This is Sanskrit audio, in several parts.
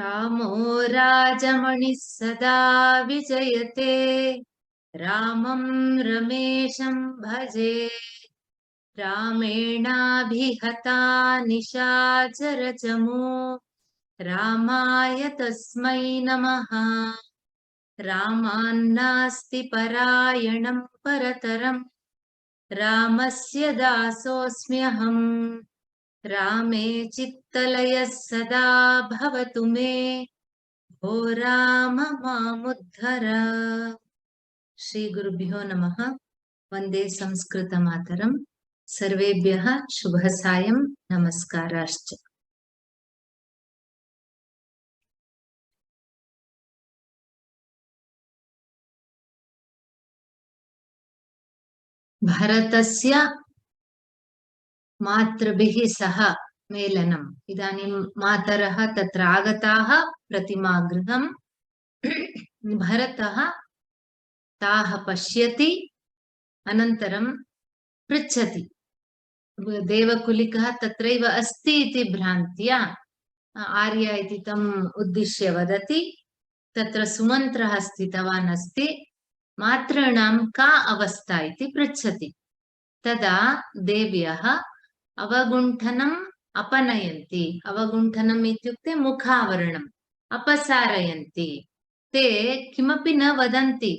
रामो राजमणिः सदा विजयते रामं रमेशं भजे रामेणाभिहता निशाचरचमो रामाय तस्मै नमः रामान्नास्ति परायणं परतरं रामस्य दासोऽस्म्यहम् रामे चित्तलयः सदा भवतु मे भो राम मामुद्धर। श्री गुरुभ्यो नमः। वंदे संस्कृत मातरम्। सर्वेभ्यः शुभ सायं नमस्काराश्च। भरतस्य मातृभिः सह मेलनम्। इदानीं मातरः तत्र आगताः प्रतिमागृहं। भरतः ताः पश्यति, अनन्तरं पृच्छति। देवकुलिकः तत्रैव अस्ति इति भ्रान्त्या आर्य इति तम् उद्दिश्य वदति, तत्र सुमन्त्रः स्थितवान् अस्ति, मातॄणां का अवस्था इति पृच्छति। तदा देव्यः अवगुण्ठनम् अपनयन्ति। अवगुण्ठनम् इत्युक्ते मुखावरणम् अपसारयन्ति। ते किमपि न वदन्ति,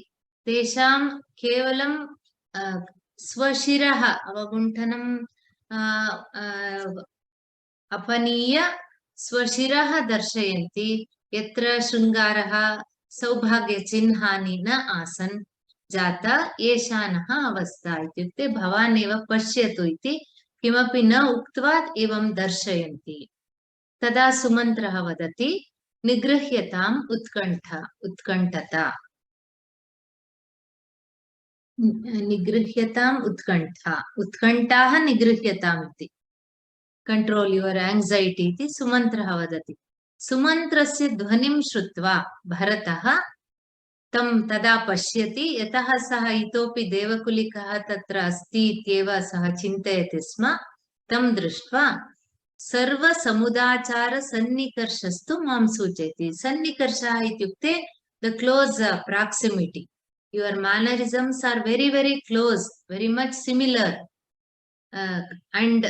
तेषां केवलं स्वशिरः अवगुण्ठनम् अपनीय स्वशिरः दर्शयन्ति, यत्र शृङ्गारः सौभाग्यचिह्नानि न आसन् जाता एषा नः अवस्था। इत्युक्ते भवान् एव पश्यतु इति किमपि न उक्त्वा एवं दर्शयन्ति। तदा सुमन्त्रः वदति, निगृह्यताम् उत्कण्ठता। निगृह्यताम् उत्कण्ठा, उत्कण्ठाः निगृह्यताम् इति, कंट्रोल युवर एंग्जाइटी इति सुमन्त्रः वदति। सुमन्त्रस्य ध्वनिं श्रुत्वा भरतः तं तदा पश्यति, यतः सः इतोपि देवकुलिकः तत्र अस्ति इत्येव सः चिन्तयति स्म। तं दृष्ट्वा सर्वसमुदाचारसन्निकर्षस्तु मां सूचयति। सन्निकर्षः इत्युक्ते the close proximity. Your mannerisms are very very close, very much similar, and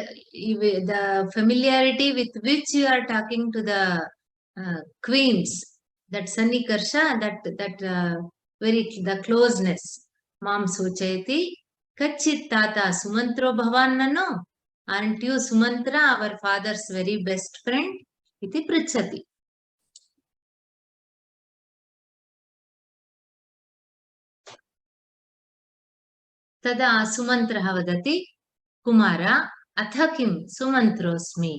the familiarity with which you are talking to the queens, that sannikarsha, that very the closeness mam suchayati. Kachit tata sumantro bhavan nano, aren't you Sumantra, our father's very best friend iti pruchati. tada sumantrah vadati, Kumar अथ किं सुमन्त्रोऽस्मि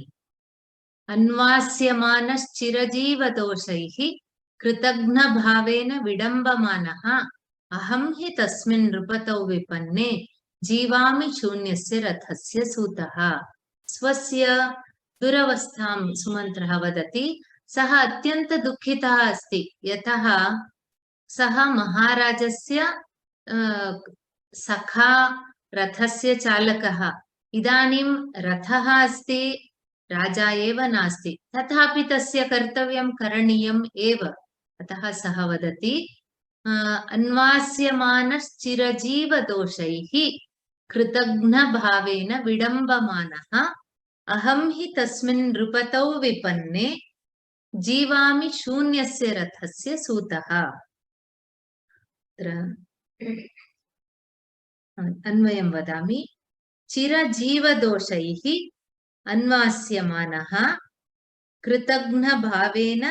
अन्वास्यमानश्चिरजीवदोषैः कृतघ्नभावेन विडम्बमानः अहं हि तस्मिन् नृपतौ विपन्ने जीवामि शून्यस्य रथस्य सूतः। स्वस्य दुरवस्थां सुमन्त्रः वदति। सः अत्यन्त दुःखितः अस्ति, यतः सः महाराजस्य सखा रथस्य चालकः। इदानीं रथः अस्ति, राजा एव नास्ति, तथापि तस्य कर्तव्यं करणीयम् एव। अतः सः वदति, अन्वास्यमानश्चिरजीवदोषैः कृतघ्नभावेन विडम्बमानः अहं हि तस्मिन् नृपतौ विपन्ने जीवामि शून्यस्य रथस्य सूतः। अन्वयं वदामि। चिरजीवदोषैः अन्वास्यमानः कृतघ्नभावेन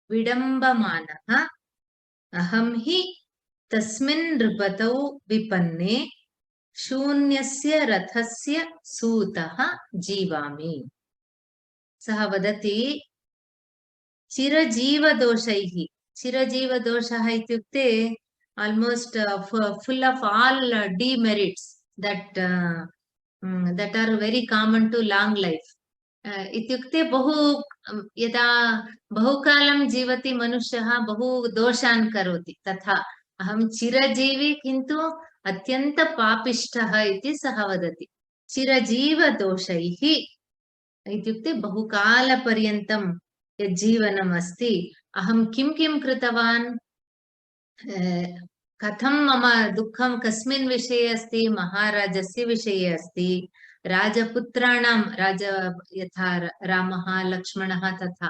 विडम्बमानः अहं हि तस्मिन् नृपतौ विपन्ने शून्यस्य रथस्य सूतः जीवामि। सः वदति, चिरजीवदोषैः। चिरजीवदोषः इत्युक्ते almost full of all demerits that are very common to long life. इत्युक्ते बहु यदा बहुकालं जीवति मनुष्यः बहु दोषान् करोति, तथा अहं चिरजीवी किन्तु अत्यन्त पापिष्ठः इति सः वदति। चिरजीवदोषैः इत्युक्ते बहुकालपर्यन्तं यज्जीवनम् अस्ति, अहं किं किं कृतवान्, कथं मम दुःखं कस्मिन् विषये अस्ति, महाराजस्य विषये अस्ति, राजपुत्राणां यथा रामः लक्ष्मणः तथा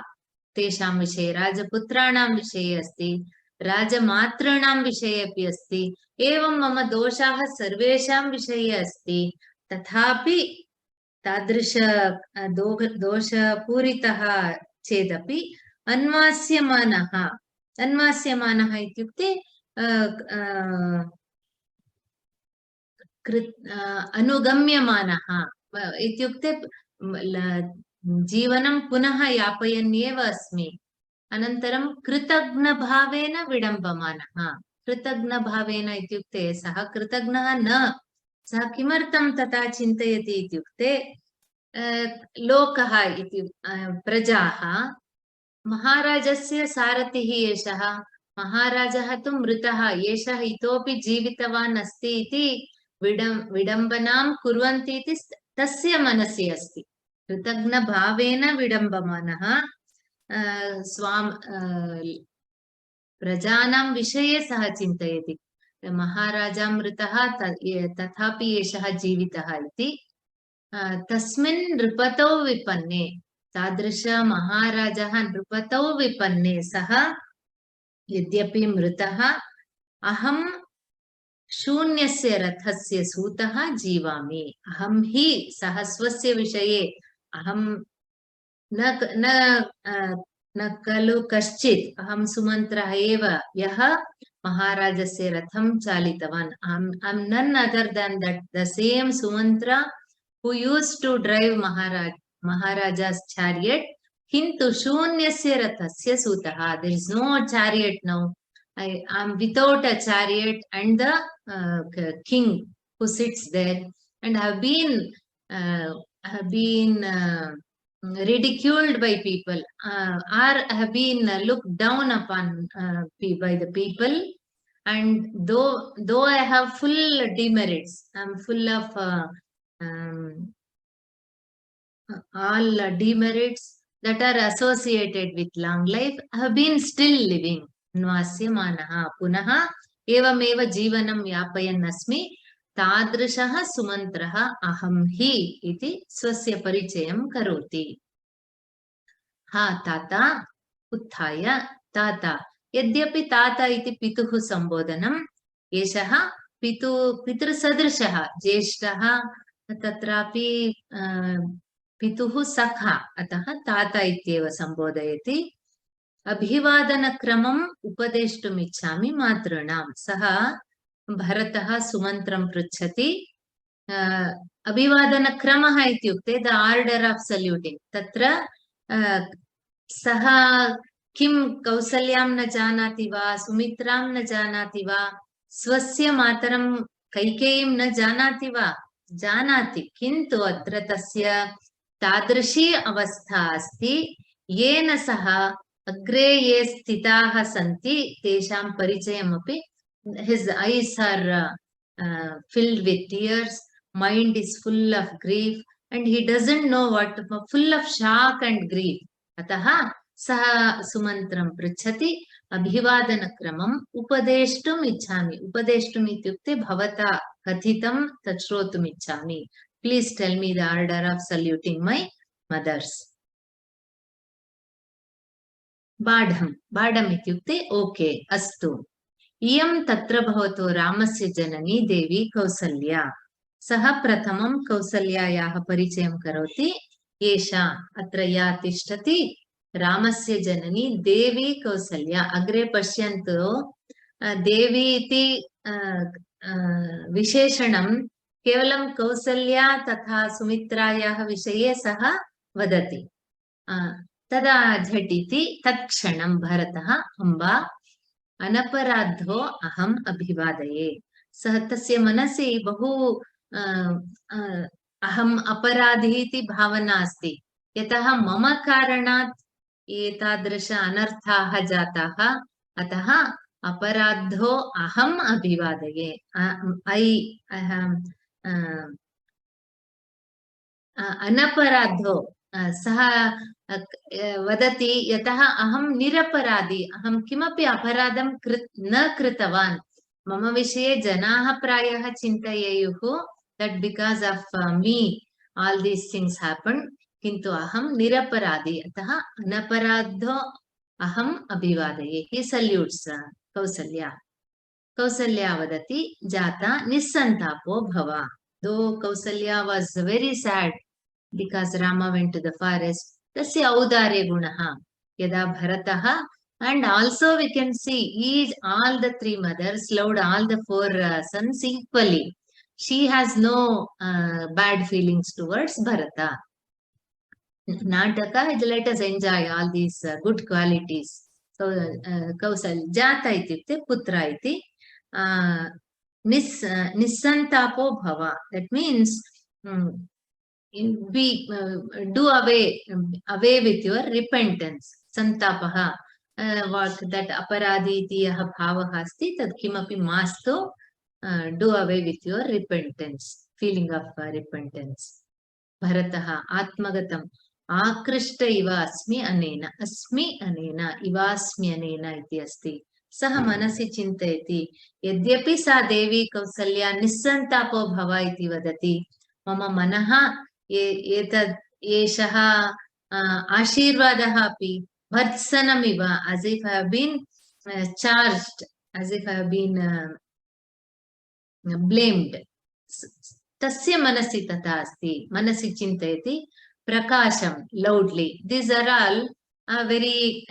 तेषां विषये, राजपुत्राणां विषये अस्ति, राजमातॄणां विषये अपि अस्ति, एवं मम दोषाः सर्वेषां विषये अस्ति। तथापि तादृश दोषपूरितः चेदपि अन्वास्यमानः इत्युक्ते अनुगम्यमानः इत्युक्ते जीवनं पुनः यापयन् एव अस्मि। अनन्तरं कृतज्ञभावेन विडम्बमानः। कृतज्ञभावेन इत्युक्ते सः कृतज्ञः न, सः किमर्थं तथा चिन्तयति इत्युक्ते लोकः इति प्रजाः महाराजस्य सारथिः एषः, महाराजः तु मृतः, एषः इतोपि जीवितवान् अस्ति इति विडम्बनां कुर्वन्ति इति तस्य मनसि अस्ति। कृतज्ञभावेन विडम्बमानः स्वां प्रजानां विषये सः चिन्तयति, महाराजा मृतः तथापि एषः जीवितः इति। तस्मिन् नृपतौ विपन्ने, तादृश महाराजः नृपतौ विपन्ने सः यद्यपि मृतः, अहं शून्यस्य रथस्य सूतः जीवामि, अहं हि सः स्वस्य विषये अहं न खलु कश्चित्, अहं सुमन्त्रः एव यः महाराजस्य रथं चालितवान्। I'm none other than that the same Sumantra who used to drive Maharaja's chariot, kintu shunyasya rathasya sutah. There is no chariot now. I am without a chariot and the king who sits there, and have been ridiculed by people, or have been looked down upon by the people. And though I have full demerits, I'm full of all demerits that are associated with long life, I have been still living. Nvasyamanaha punaha evameva जीवनं यापयन् अस्मि, तादृशः सुमन्त्रः अहं हि इति स्वस्य परिचयं करोति। हा ताता उत्थाय, ताता, यद्यपि ताता इति पितुः सम्बोधनम्, एषः पितृसदृशः ज्येष्ठः, तत्रापि पितुः सखा, अतः ताता इत्येव सम्बोधयति। अभिवादनक्रमम् उपदेष्टुम् इच्छामि मातॄणां, सः भरतः सुमन्त्रं पृच्छति। अभिवादनक्रमः इत्युक्ते द आर्डर् आफ् सल्यूटिङ्ग्, तत्र सः किं कौसल्यां न जानाति वा, सुमित्रां न जानाति वा, स्वस्य मातरं कैकेयीं न जानाति वा, जानाति, किन्तु अत्र तस्य तादृशी अवस्था अस्ति येन सः अग्रे ये स्थिताः सन्ति तेषां परिचयमपि, his eyes are filled with tears, mind is full of grief, and he doesn't know what, full of shock and grief. अतः सः सुमन्त्रं पृच्छति। अभिवादनक्रमम् उपदेष्टुम् इच्छामि, उपदेष्टुम् इत्युक्ते भवता कथितं तत् श्रोतुम् इच्छामि, please tell me the order of saluting my mothers. बाढम् इत्युक्ते ओके अस्तु, इयं तत्र भवतो रामस्य जननी देवी कौसल्या। सः प्रथमं कौसल्यायाः परिचयं करोति। एषा अत्र या तिष्ठति रामस्य जननी देवी कौसल्या। अग्रे पश्यन्तु, देवी इति विशेषणं केवलं कौसल्या तथा सुमित्रायाः विषये सः वदति। तदा झटिति तत्क्षणं भरतः अम्बा अनपराधो अहम् अभिवादये। सः तस्य मनसि बहु अहम् अपराधी इति भावना अस्ति, यतः मम कारणात् एतादृश अनर्थाः जाताः, अतः अपराधो अहम् अभिवादये। अनपराधो, सः वदति यतः अहं निरपराधी, अहं किमपि अपराधं न कृतवान्। मम विषये जनाः प्रायः चिन्तयेयुः that because of me all these things happened, किन्तु अहं निरपराधी, अतः अनपराधो अहम् अभिवादये. He salutes Kausalya. कौसल्या वदति जाता निस्सन्तापो भव. Though Kausalya was very sad because Rama went to the forest, tasya audarya gunaha yada bharataha, and also we can see all the three mothers loved all the four sons equally. She has no bad feelings towards Bharata. Nataka, let us enjoy all these good qualities. So Kausal Jata ityukte putra iti nissantapo bhava. That means be do away with your repentance. Santapaha, what that aparadhi iti yaha bhavaha asti tad kimapi mastu. Do away with your repentance, feeling of repentance. Bharataha atmagatam आकृष्ट इव अस्मि अनेन इवास्मि अनेन इति अस्ति. सः मनसि चिन्तयति यद्यपि सा देवी कौसल्या निस्सन्तापो भव इति वदति, मम मनः एतद् एषः आशीर्वादः अपि भर्त्सनमिव, as if I have been charged, as if I have been blamed. तस्य मनसि तथा अस्ति. मनसि चिन्तयति prakasham loudly. These are all very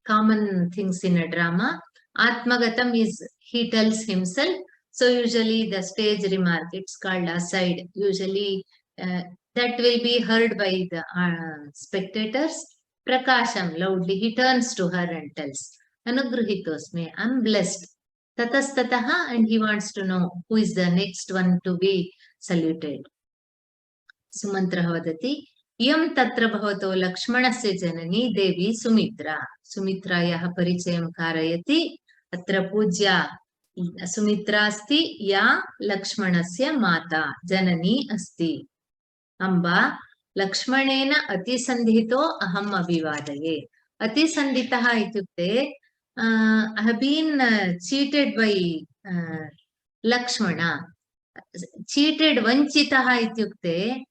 common things in a drama. Atmagatam is he tells himself. So usually the stage remark, it's called aside. Usually that will be heard by the spectators. Prakasham loudly, he turns to her and tells, Anugrahitosme, I'm blessed. Tatastataha, and he wants to know who is the next one to be saluted. सुमन्त्रः वदति इयं तत्र भवतो लक्ष्मणस्य जननी देवी सुमित्रा. सुमित्रायाः परिचयं कारयति. अत्र पूज्या सुमित्रा अस्ति, या लक्ष्मणस्य माता जननी अस्ति. अम्बा लक्ष्मणेन अतिसन्धितो अहम् अभिवादये. अतिसन्धितः इत्युक्ते I have been cheated by Lakshmana. Cheated, vanchitaha ityukte,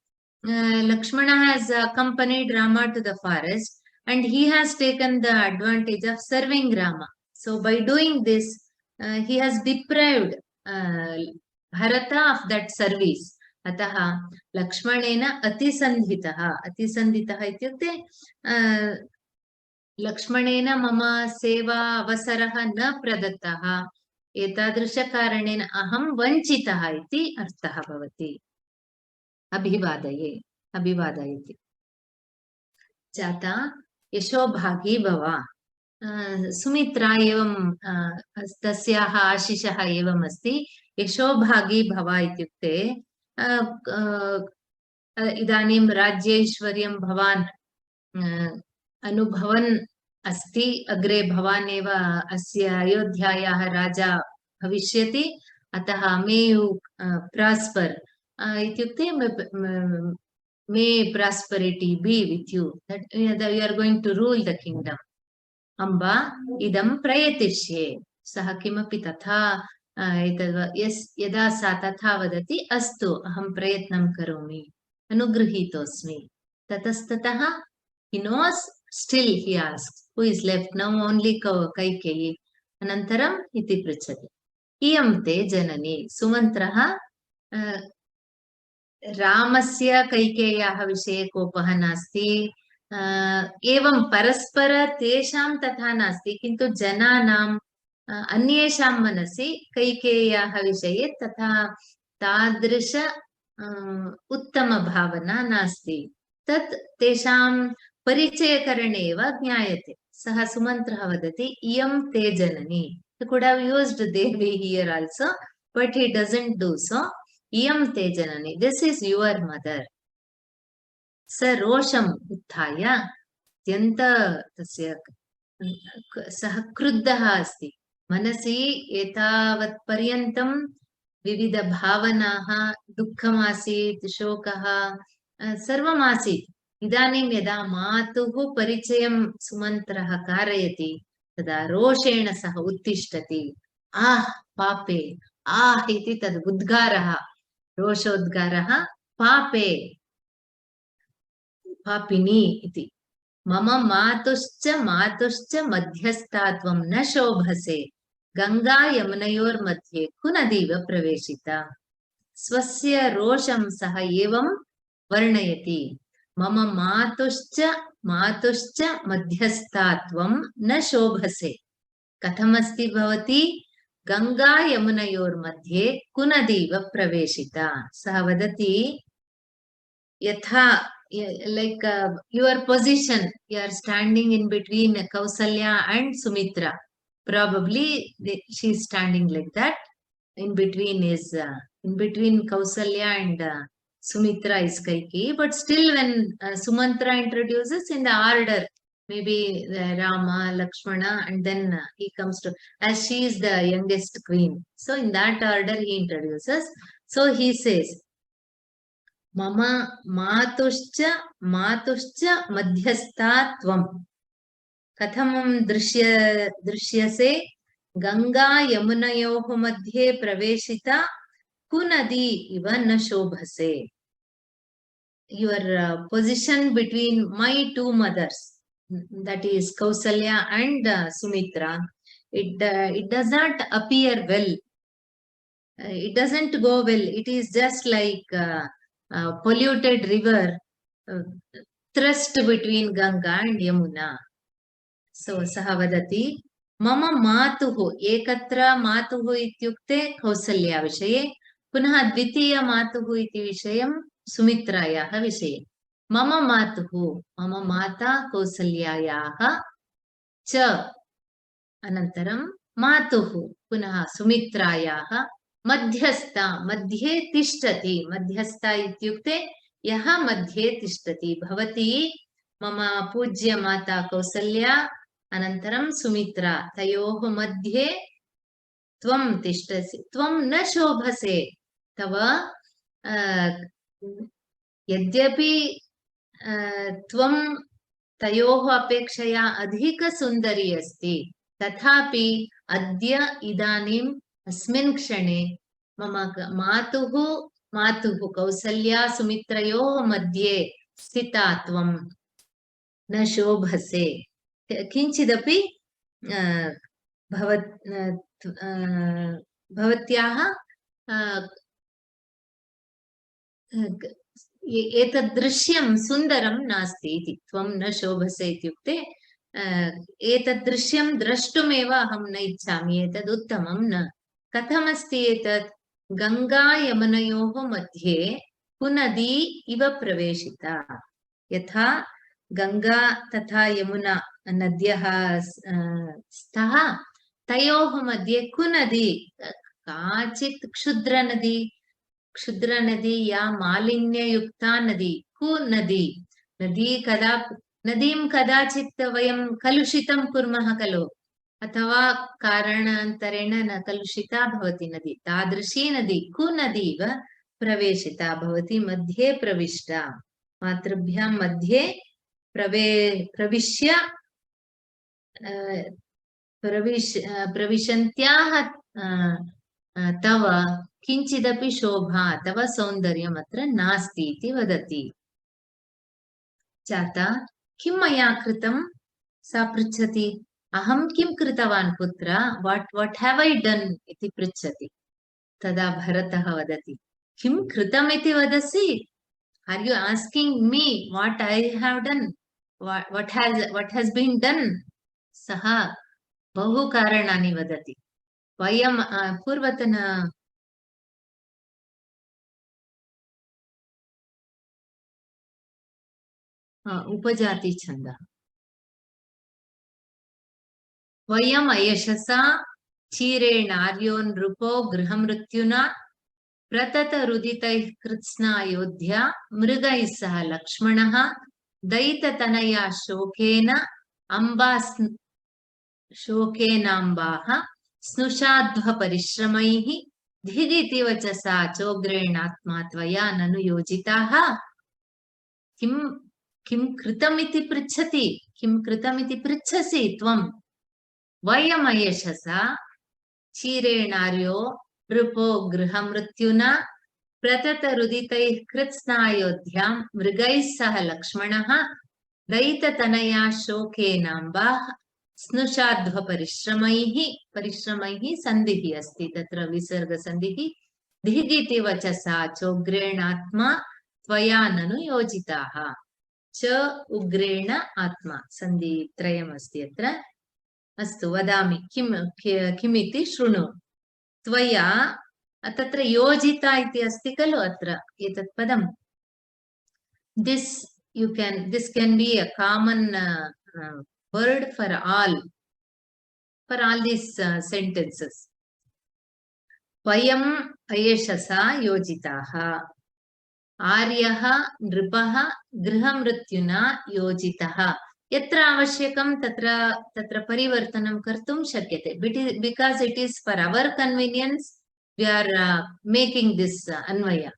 Lakshmana has accompanied Rama to the forest and he has taken the advantage of serving Rama. So by doing this, he has deprived Bharata of that service. Ataha Lakshmanena atisandhitaha. Atisandhitaha ityukte, Lakshmanena mama seva avasaraha na pradattaha. एतादृशकारणेन अहं वञ्चितः इति अर्थः भवति. अभिवादयति. जाता यशोभागी भव. सुमित्रा एवं तस्याः आशिषः एवम् अस्ति. यशोभागी भव इत्युक्ते इदानीं राज्यैश्वर्यं भवान् अनुभवन् अस्ति. अग्रे भवान् एव अस्य अयोध्यायाः राजा भविष्यति. अतः मे यू प्रास्पर इत्युक्ते may prosperity be with you, that you are going to rule the kingdom. अम्बा इदं प्रयतिष्ये. सः किमपि तथा यदा सा तथा वदति, अस्तु अहं प्रयत्नं करोमि, अनुगृहीतोऽस्मि. ततस्ततः he knows, still he asks, who is left now? Only Kaikeyi. Anantaram iti pruchati. Iyam te janani. Sumantraha Ramasya Kaikeyaha vishaye kopaha nasti. Evam paraspara tesham tatha nasti. Kintu jananam अन्येषां मनसि कैकेय्याः विषये तथा तादृश उत्तमभावना नास्ति. तत् तेषां परिचयकरणे एव ज्ञायते. सः सुमन्त्रः वदति इयं ते जननी. He could have used Devi here also, but he doesn't do so. Iyam te janani. This is your mother. Sa rosham uthaya tyanta tasya sah kruddaha asti. Manasi etavat paryantam vividha bhavanaha dukkham asit shokaha sarvam asit. इदानीं यदा मातुः परिचयं सुमन्त्रः कारयति तदा रोषेण सः उत्तिष्ठति। आह पापे, आह इति तद् उद्गारः, रोषोद्गारः, पापे, पापिनी इति। मम मातुश्च मध्यस्थात्वं न शोभसे, गंगा यमुनयोर्मध्ये कुनदीव प्रवेशिता। स्वस्य रोषं सः एवं वर्णयति। मम मातुश्च मध्यस्थात्वं न शोभसे। कथमस्ति भवती? गंगा यमुनयोर्मध्ये कुनदीव प्रवेशिता। सः वदति यथा like your position, you are standing in between Kausalya and Sumitra. Probably she is standing like that. In between Kausalya and Sumitra is Kaikeyi. But still, when Sumantra introduces in the order, maybe Rama, Lakshmana, and then he comes to, as she is the youngest queen. So in that order he introduces. So he says, मम मातुश्च मध्यस्था त्वं कथं दृश्यसे गंगा यमुनयोः मध्ये प्रवेशिता कुनदी इव न शोभसे. Your position between my two mothers, that is Kausalya and Sumitra, it does not appear well. It doesn't go well. It is just like polluted river thrust between Ganga and Yamuna. So saha vadati mama matuhu ekatra matuhu ityukte Kausalya vishaye पुनः द्वितीय मातुः इति विषयं सुमित्रायाः विषये. मम मातुः, मम माता कौसल्यायाः च अनन्तरं मातुः पुनः सुमित्रायाः मध्यस्था, मध्ये तिष्ठति. मध्यस्था इत्युक्ते यः मध्ये तिष्ठति. भवती मम पूज्य माता कौसल्या अनन्तरं सुमित्रा, तयोः मध्ये त्वं तिष्ठसि. त्वं न शोभसे. तव यद्यपि त्वं तयोः अपेक्षया अधिकसुन्दरी अस्ति, तथापि अद्य इदानीम् अस्मिन् क्षणे मम मातुः कौसल्या सुमित्रयोः मध्ये स्थिता त्वं न शोभसे. किञ्चिदपि भवत्याः एतद् दृश्यं सुन्दरं नास्ति इति. त्वं न शोभसे इत्युक्ते एतद् दृश्यं द्रष्टुमेव अहं न इच्छामि. एतद् उत्तमं न. कथमस्ति एतत्? गंगा यमुनयोः मध्ये कुनदी इव प्रवेशिता. यथा गंगा तथा यमुना नद्यः स्तः, तयोः मध्ये कुनदी, काचित् क्षुद्रनदी या मालिन्ययुक्ता नदी, कुनदी. नदीं कदाचित् वयं कलुषितं कुर्मः खलु, अथवा कारणान्तरेण न कलुषिता भवति नदी. तादृशी नदी कुनदीव प्रवेशिता भवति. मध्ये प्रविष्टा, मातृभ्यां मध्ये प्रविशन्त्याः तव किञ्चिदपि शोभा, तव सौन्दर्यम् अत्र नास्ति इति वदति. जाता, किं मया कृतं? सा पृच्छति. अहं किं कृतवान् पुत्र? what have I done इति पृच्छति. तदा भरतः वदति, किं कृतम् इति वदसि? Are you asking me what I have done? What has been done? सः बहु कारणानि वदति. वयं पूर्वतन उपजाति छन्दः. वयम् अयशसा क्षीरेणार्यो नृपो गृहमृत्युना प्रततरुदितैः कृत्स्ना अयोध्या मृगैः सह लक्ष्मणः दैततनया शोकेनाम्बाः स्नुषाध्वपरिश्रमैः धिदिति वचसा चोग्रेणात्मा त्वया ननु योजिताः. Kim kritamiti prichati. Kim kritamiti prichasi tvam. Vayam-ayashasa chirenaryo rupo grihamrityuna pratata ruditaih kritsnayodhyam mrigaih saha lakshmanaha daitatanaya shokenambah snushaadva parishramaih sandhihi asti. Tatra visarga sandhihi dhigiti vachasa chogrenatma tvaya nanu yojitaha. Cha ugrena atma sandhi trayam asti atra. Astu vadami kimiti shrunu. Tvaya tatra yojita iti asti kalu atra etat padam. This can be a common word for all these sentences. Vayam ayashasa yojitaha. Aryaha nripaha grihamrityuna yojitaha. Yatra avashyakam tatra parivartanam kartum shakyate. Because it is for our convenience, we are making this anvaya.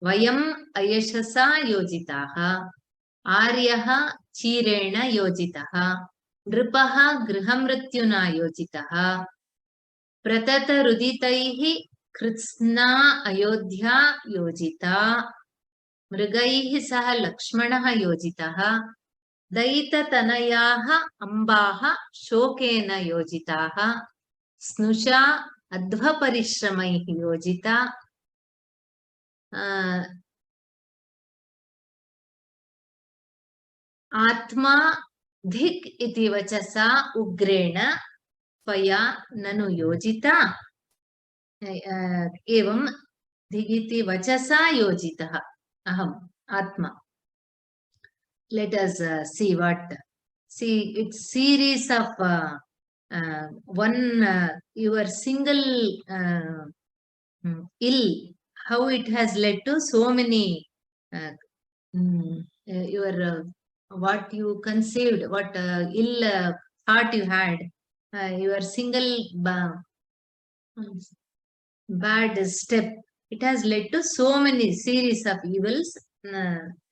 Vayam ayashasa yojitaha. Aryaha chirena yojitaha. Nripaha grihamrityuna yojitaha. Pratata ruditaihi kritsna ayodhya yojita. Mrigaihi saha lakshmanaha yojitaha. Daita tanayaha ambaha shokena yojitaha. Snusha adva parishramaihi yojita. Atma dhik iti vachasa ugrena tvaya nanu yojita. Evam dhigiti vachasa yojitaha. Aham atma. Let us see what. See, it's series of your single ill, how it has led to so many your what you conceived, what ill thought you had, your single bad step, it has led to so many series of evils,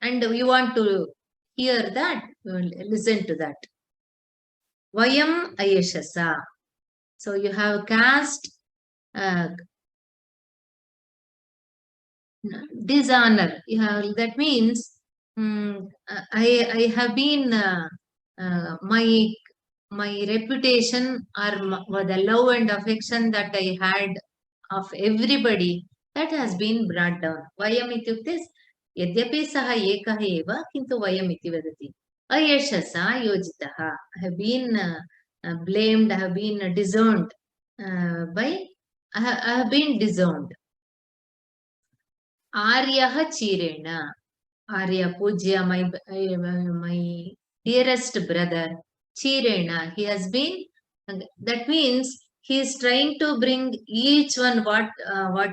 and you want to hear that, listen to that. Vayam ayashasa. So you have cast dishonor. That means I have been my reputation or the love and affection that I had of everybody, that has been brought down. Vayam ityukte yadyapi saha ekah eva kintu vayam iti vadati. Ayashasa yojitaha. I have been blamed, I have been disowned I have been disowned. Aryaha chirena. Arya Pujya, my dearest brother, chirena, he has been, that means he is trying to bring each one what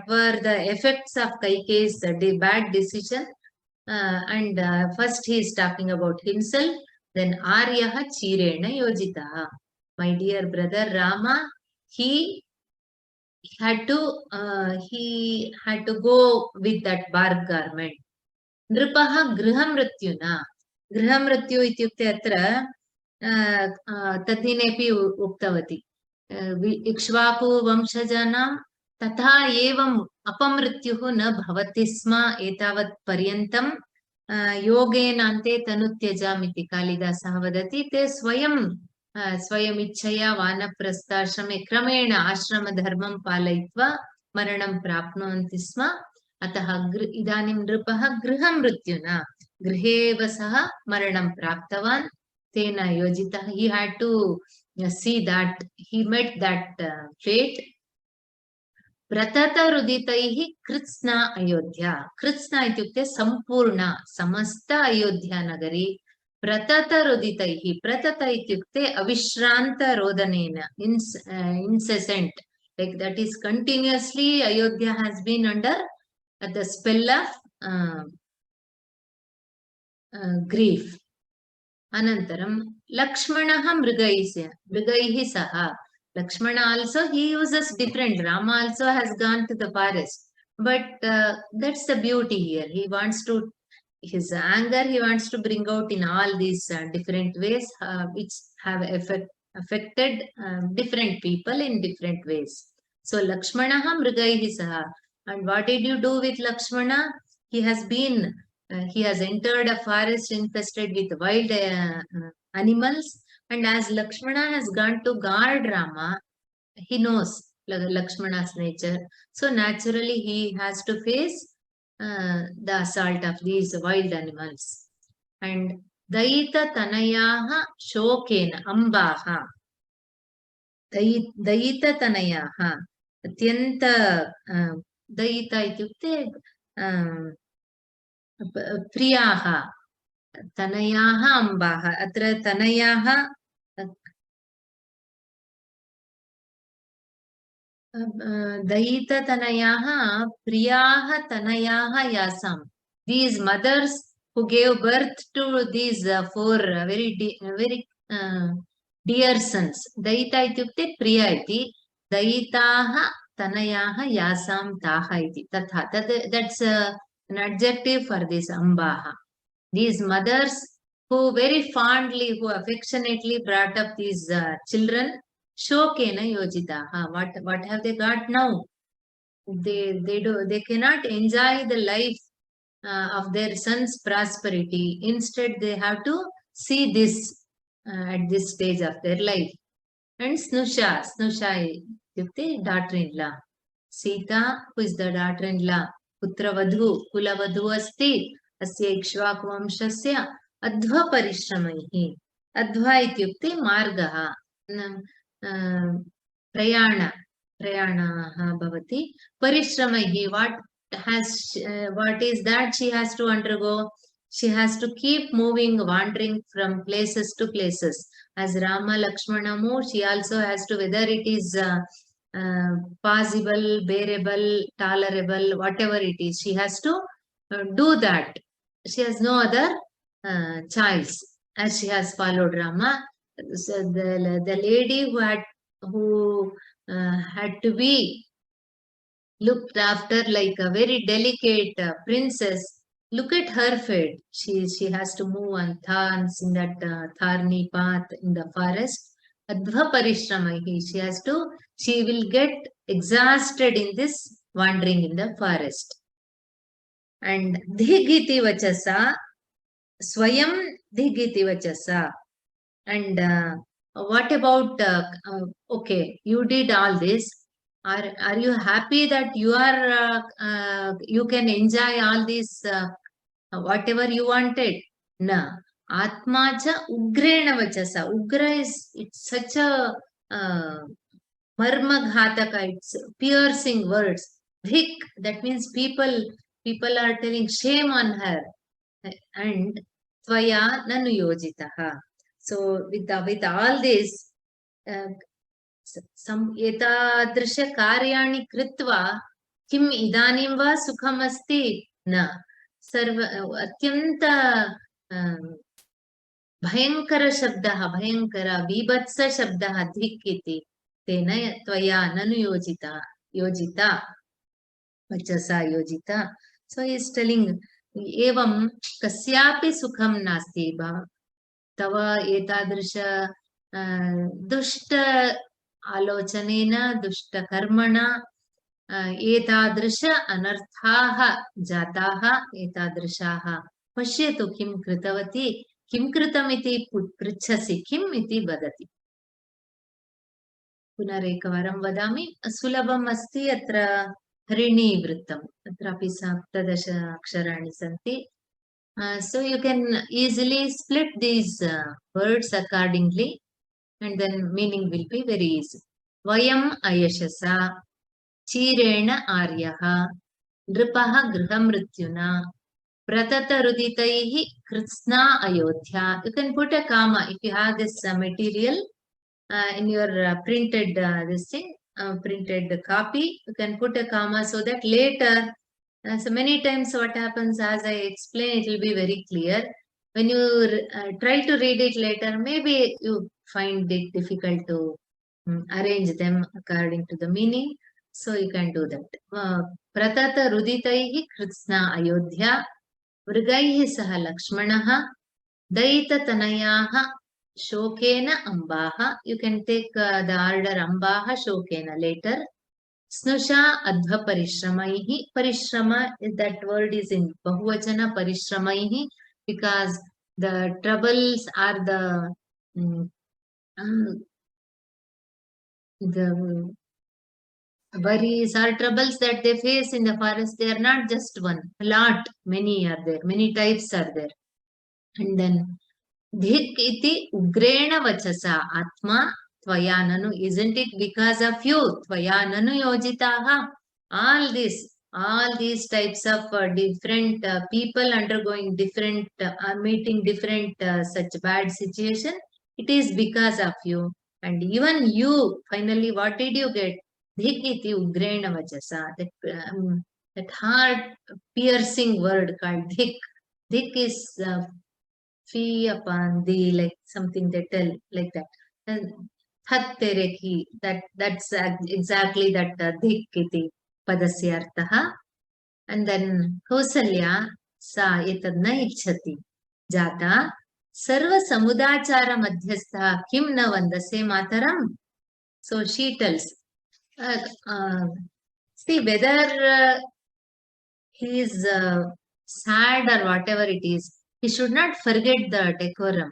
were the effects of Kaikeyi's bad decision, and first he is talking about himself, then Aryaha chirena yojitaha. My dear brother Rama, he had to go with that bark garment. Nripaha grihamrityuna. Grihamrityu ityukte atra tadhinepi uktavati. Ikshvaku vamshajanam tatha evam apamrityuhu na bhavati sma etavat paryantam yogenante tanutyajamiti Kalidasah vadati. Te स्वयमिच्छया वानप्रस्थाश्रमे क्रमेण आश्रमधर्मं पालयित्वा मरणं प्राप्नुवन्ति स्म. अतः इदानीं नृपः गृहमृत्युना गृहे एव सः मरणं प्राप्तवान्. तेन योजितः. He had to see that he met that fate. Pratata ruditaihi kritsna ayodhya. Kritsna ityukte sampurna samasta ayodhya nagari. Pratata ruditaihi. Pratata ityukte avishranta rodanena, incessant, like that is continuously Ayodhya has been under the spell of grief. Anantaram Lakshmanaha mrigaihi saha. Lakshmana also, he uses different. Rama also has gone to the forest, but that's the beauty here. He wants to his anger he wants to bring out in all these different ways, which have affected different people in different ways. So Lakshmanaha mrigaihi saha. And what did you do with Lakshmana? He has been, he has entered a forest infested with wild animals. And as Lakshmana has gone to guard Rama, he knows Lakshmana's nature. So naturally he has to face the assault of these wild animals. And Daita Tanayaha Shokena Ambaha. Daita Tanayaha. Atyanta Daita ityukte Priyaha. Tanayaha Ambaha. Atra Tanayaha Daita Tanayaha Priyaha Tanayaha Yasam. These mothers who gave birth to these four very dear sons. Daita ityukte Priya iti. Daitaha Tanayaha Yasam Taha iti. Tatha. That's an adjective for this Ambaha. These mothers who very fondly, who affectionately brought up these children, Shokena Yojitaha. What have they got now? They cannot enjoy the life of their son's prosperity. Instead, they have to see this at this stage of their life. And Snusha ityukte daughter-in-law. Sita, who is the daughter-in-law, Putravadhu, Kulavadhu asti, asya Ikshvaku Adva Parishramahi. Adva ityukte margaha. Prayana bhavati. Parishramahi. What is that she has to undergo? She has to keep moving, wandering from places to places. As Rama Lakshmana move, she also has to, whether it is possible, bearable, tolerable, whatever it is, she has to do that. She has no other choice, as she has followed Rama. So the lady who had to be looked after like a very delicate princess. Look at her fate. She has to move on thorns in that thorny path in the forest. Adva parishramahi. She will get exhausted in this wandering in the forest. And dhigiti vachasa, swayam dhigiti vachasa. And what about, okay, you did all this. Are you happy that you can enjoy all this, whatever you wanted? No. Atmacha ugrena vachasa. Ugra it's such a marmaghataka, it's piercing words. Dhik, that means people are telling shame on her. And tvaya nanu yojitaha. So with all this, etadrisha karyani kritva kim idanim va sukham asti na. Atyanta bhayankara shabdaha, bhayankara vibhatsa shabdaha dhik iti. Tena tvaya nanu yojita vachasa yojita. So he is telling, evam kasyapi sukham nasti tava etadrisha dushta alochanena, dushta karmana, etadrisha anarthaha jataha etadrishaha. Pashyatu kim kritavati, kim kritamiti pritchasi, kim iti vadati. Punarekavaram vadami. Sulabham asti atra harini vrittam. Atrapi saptadasha aksharani santi. So you can easily split these words accordingly, and then meaning will be very easy. Vayam ayashasa, chirena aryaha, nripaha grihamrityuna, pratata ruditaihi kritsna ayodhya. You can put a comma if you have this material in your printed this thing, printed copy. You can put a comma so that later. So many times what happens, as I explain, it will be very clear. When you try to read it later, maybe you find it difficult to arrange them according to the meaning. So you can do that. Pratata ruditaihi kritsna ayodhya. मृगैः सह लक्ष्मणः दयिततनयाः शोकेन अम्बाः. You can take the order अम्बाः शोकेन later. स्नुषा अध्वपरिश्रमैः. Parishrama, that word is in bahuvachana, parishramaih, because the troubles are the worries or troubles that they face in the forest. They are not just one, a lot, many are there, many types are there. And then dhik iti ugrena vachasa atma tvaya nanu. Isn't it because of you? Tvaya nanu yojitaha. All these types of different people undergoing different, meeting different such bad situation. It is because of you. And even you, finally, what did you get? Dhik iti ugrena vachasa. That heart piercing word called dhik. Dhik is fee upon thee, like something they tell like that. And that tereki, that's exactly that dhik iti padasya arthaha. And then Kausalya sa etad na ichhati jata sarva samudachara madhyastha kim na vandase mataram. So she tells, see whether he is sad or whatever it is, he should not forget the decorum.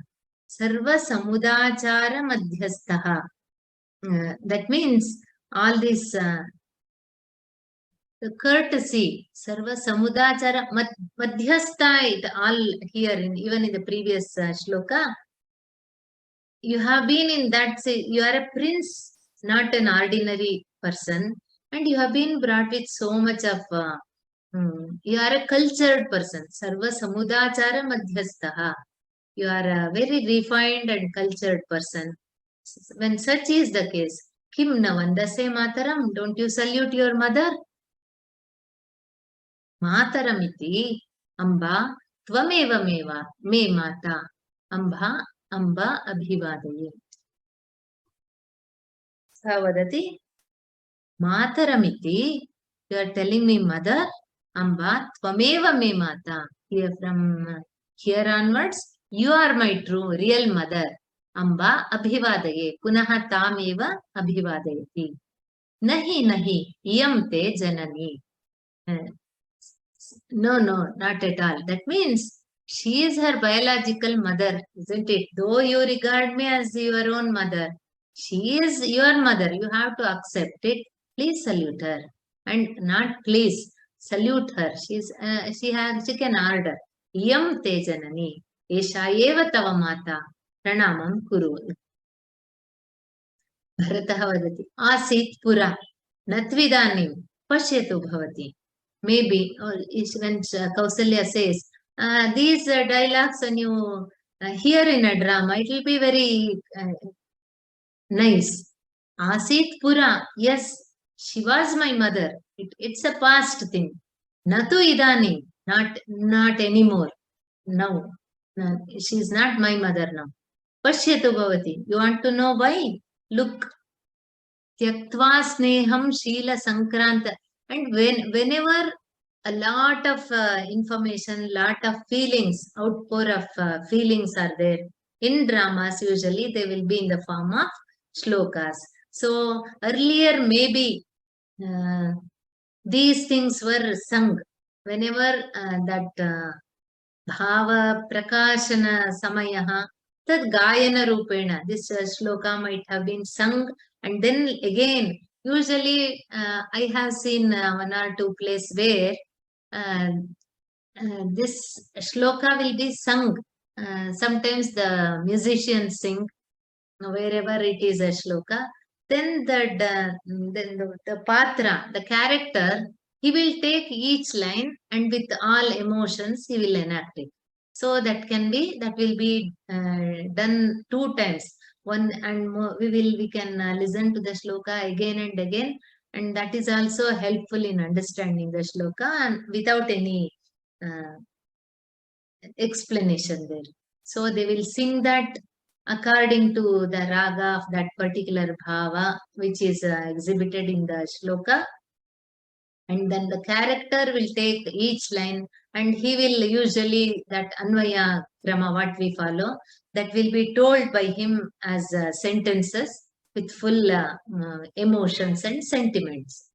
Sarva samudachara madhyastaha. That means all this courtesy, sarva samudachara madhyastha, it all here, even in the previous shloka. You have been in that, you are a prince, not an ordinary person, and you have been brought with so much of you are a cultured person. Sarva samudachara madhyastaha. You are a very refined and cultured person. When such is the case, kim na vandase mataram, don't you salute your mother? Mataramiti amba tvameva meva me mata amba amba abhivadaye. Savadati mataramiti, you are telling me mother. Amba tvameva me mata. Here from here onwards, you are my true real mother. Amba abhivadaye. Punaha tameva abhivadayati. Nahi nahi iyam te janani. No, not at all. That means she is her biological mother, isn't it? Though you regard me as your own mother, she is your mother. You have to accept it. Please salute her. And not please, salute her. She can order. Iyam te janani. Esha eva tava mata. Pranamam kuru. Bharatah vadati. Asit pura. Natvidanim. Pashyatu bhavati. Maybe when Kausalya says, these dialogues when you hear in a drama, it will be very nice. Asit Pura, yes, she was my mother. It's a past thing. Natu idani, not anymore. No, she is not my mother now. Pashyatu bhavati. You want to know why? Look. Tyaktva sneham shila sankranta. And whenever a lot of information, lot of feelings, outpour of feelings are there in dramas, usually they will be in the form of shlokas. So earlier maybe these things were sung whenever that bhava prakashana samayaha, tad gayana rupena, this shloka might have been sung, and then again usually I have seen one or two places where this shloka will be sung. Sometimes the musicians sing wherever it is a shloka. Then the patra, the character, he will take each line and with all emotions he will enact it. So that will be done 2 times. One and more, we can listen to the shloka again and again, and that is also helpful in understanding the shloka and without any explanation there. So they will sing that according to the raga of that particular bhava which is exhibited in the shloka. And then the character will take each line, and he will usually, that Anvaya Krama, what we follow, that will be told by him as sentences with full emotions and sentiments.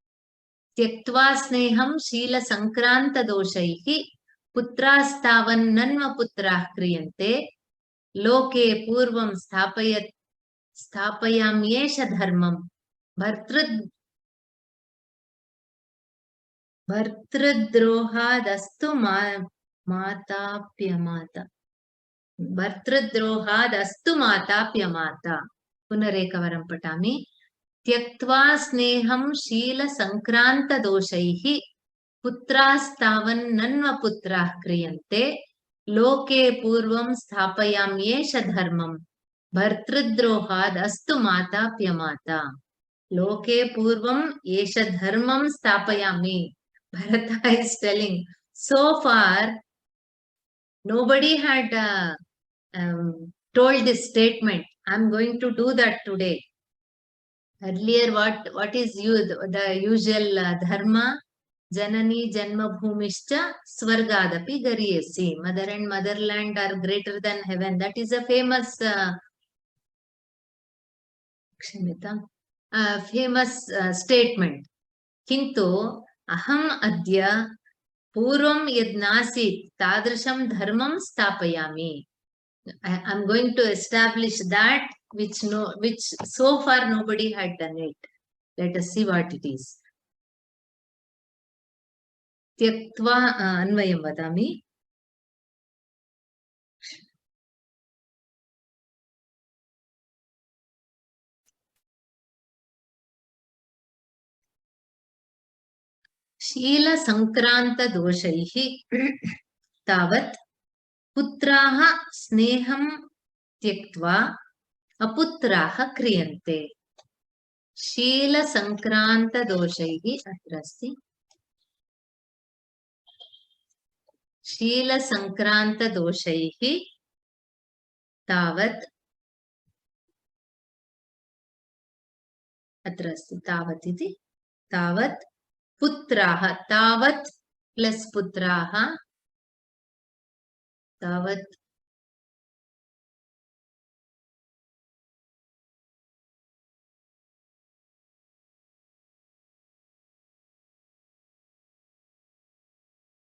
Tyaktva sneham shila sankranta doshaihi putrastavan putrah kriyante loke purvam स्थापयाम्येष धर्मं भर्तृद्रोहादस्तु माताप्यमाता भर्तृद्रोहादस्तु माताप्यमाता पुनरेकवारं पठामि त्यक्त्वा स्नेहं शीलसङ्क्रान्तदोषैः पुत्रास्तावन्नन्वपुत्राः क्रियन्ते लोके पूर्वं स्थापयाम्येष धर्मं भर्तृद्रोहादस्तु माताप्यमाता लोके पूर्वं एष धर्मं स्थापयामि. Bharata is telling, so far nobody had told this statement. I'm going to do that today. Earlier, what is the usual dharma? Janani janma bhumishcha swargadapi gariyasi. Mother and motherland are greater than heaven. That is a famous statement. Kintu aham adya पूर्वं यद् नासीत् तादृशं धर्मं स्थापयामि. I'm going to establish that which so far nobody had done it. Let us see what it is. त्यक्त्वा अन्वयं वदामि. शीलसङ्क्रान्तदोषैः तावत् पुत्राः स्नेहं त्यक्त्वा अपुत्राः क्रियन्ते. शीलसङ्क्रान्तदोषैः अत्र अस्ति. शीलसङ्क्रान्तदोषैः तावत् अत्र अस्ति तावत् इति. तावत् पुत्राः, तावत् प्लस पुत्राः, तावत्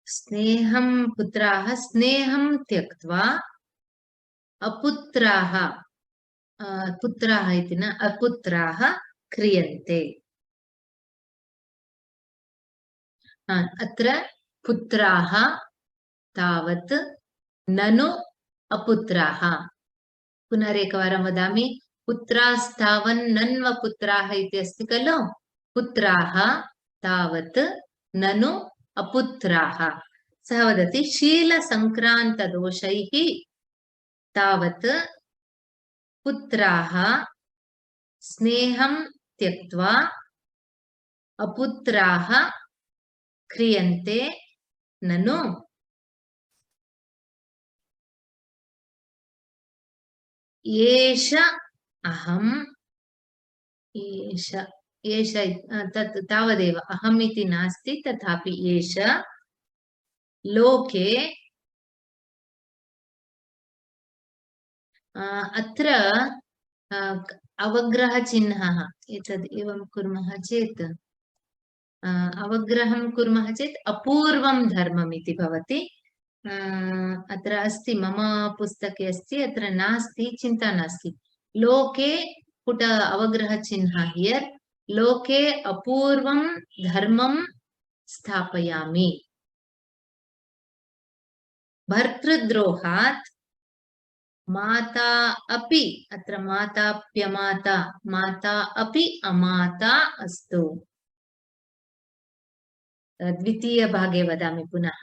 स्नेहं पुत्राः स्नेहं त्यक्त्वा अपुत्राः, पुत्राः इति न अपुत्राः क्रियन्ते. अत्र पुत्राः तावत् ननु अपुत्राः. पुनरेकवारं वदामि. पुत्रास्तावन्नन्वपुत्राः इति अस्ति खलु. पुत्राः तावत् ननु अपुत्राः. सः वदति शीलसङ्क्रान्तदोषैः तावत् पुत्राः स्नेहं त्यक्त्वा अपुत्राः क्रियन्ते ननु एष अहम् एष तत् तावदेव अहम् इति नास्ति, तथापि एष लोके अत्र अवग्रहचिह्नः. एतद् एवं कुर्मः चेत् अवग्रहं कुर्मः चेत् अपूर्वं धर्मम् इति भवति. अत्र अस्ति, मम पुस्तके अस्ति, अत्र नास्ति, चिन्ता नास्ति. लोके पुट अवग्रहचिह्नः हियर्. लोके अपूर्वं धर्मं स्थापयामि. भर्तृद्रोहात् माता अपि, अत्र माताप्यमाता, माता अपि अमाता अस्तु. द्वितीय भागे वदामि पुनः.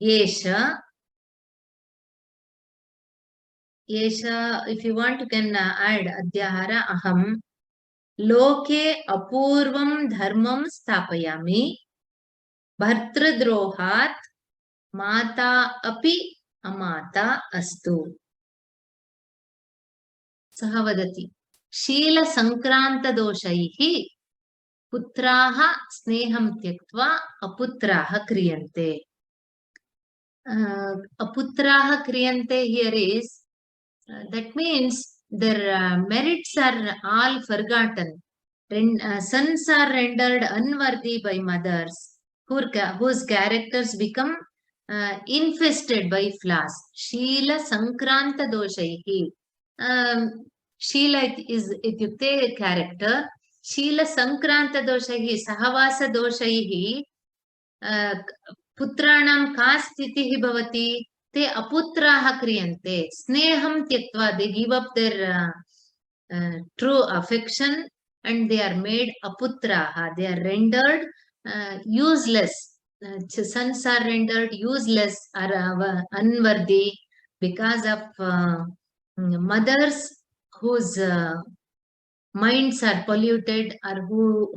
एष, if you want you can add अद्याहार. अहं लोके अपूर्वं धर्मं स्थापयामि. भर्तृद्रोहात् माता अपि अमाता अस्तु. सः वदति शीलसङ्क्रान्तदोषैः पुत्राः स्नेहं त्यक्त्वा अपुत्राः क्रियन्ते. Aputraha kriyante here is, that means their merits are all forgotten. Sons are rendered unworthy by mothers, whose characters become infested by flaws. Sheila sankranta doshaihi. Sheila is ityukte character. Sheila sankranta doshaihi, sahavasa doshaihi. पुत्राणां का स्थितिः भवति? ते अपुत्राः क्रियन्ते. स्नेहं त्यक्त्वा they give up their true affection and they are made aputraha. They are rendered useless. Sons are rendered useless or unworthy because of mothers whose minds are polluted, or who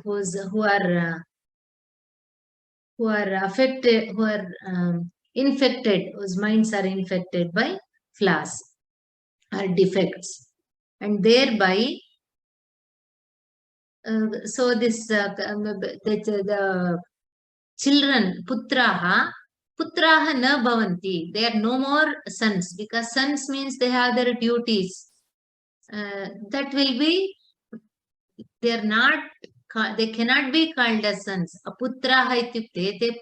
are affected, who are infected, whose minds are infected by flaws or defects, and thereby so this the children putraha na bhavanti, they are no more sons, because sons means they have their duties. That will be, they are not, they cannot be called as sons. Aputraha ityukte te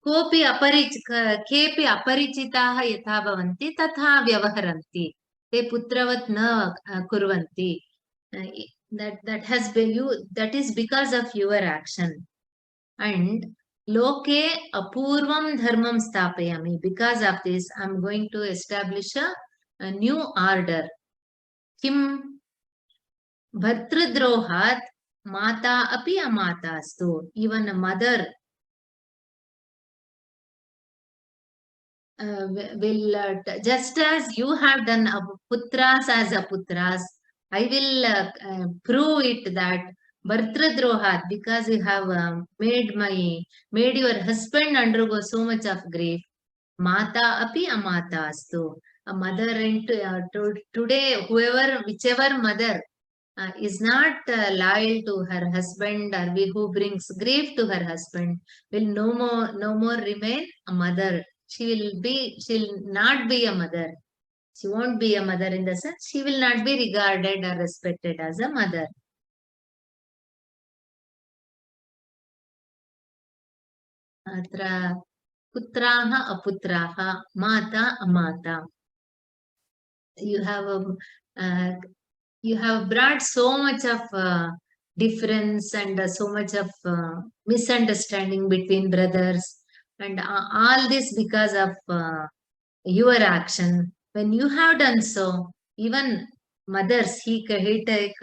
केपि अपरिचिताः यथा भवन्ति तथा व्यवहरन्ति. ते पुत्रवत् न कुर्वन्ति. That has been you, that is because of your action. And loke apurvam dharmam stapayami. Because of this, I am going to establish a new order. Kim bhartridrohat mata api amata astu. Even a mother will, just as you have done putras as aputras, I will prove it that bhartridrohat, because you have made your husband undergo so much of grief. Mata api amata astu. A mother, and today whichever mother is not loyal to her husband, or who brings grief to her husband, will no more remain a mother. She'll not be a mother. She won't be a mother, in the sense she will not be regarded or respected as a mother. Atra putraha aputraha mata amata. You have brought so much of difference and so much of misunderstanding between brothers, and all this because of your action. When you have done so, even mothers, he takes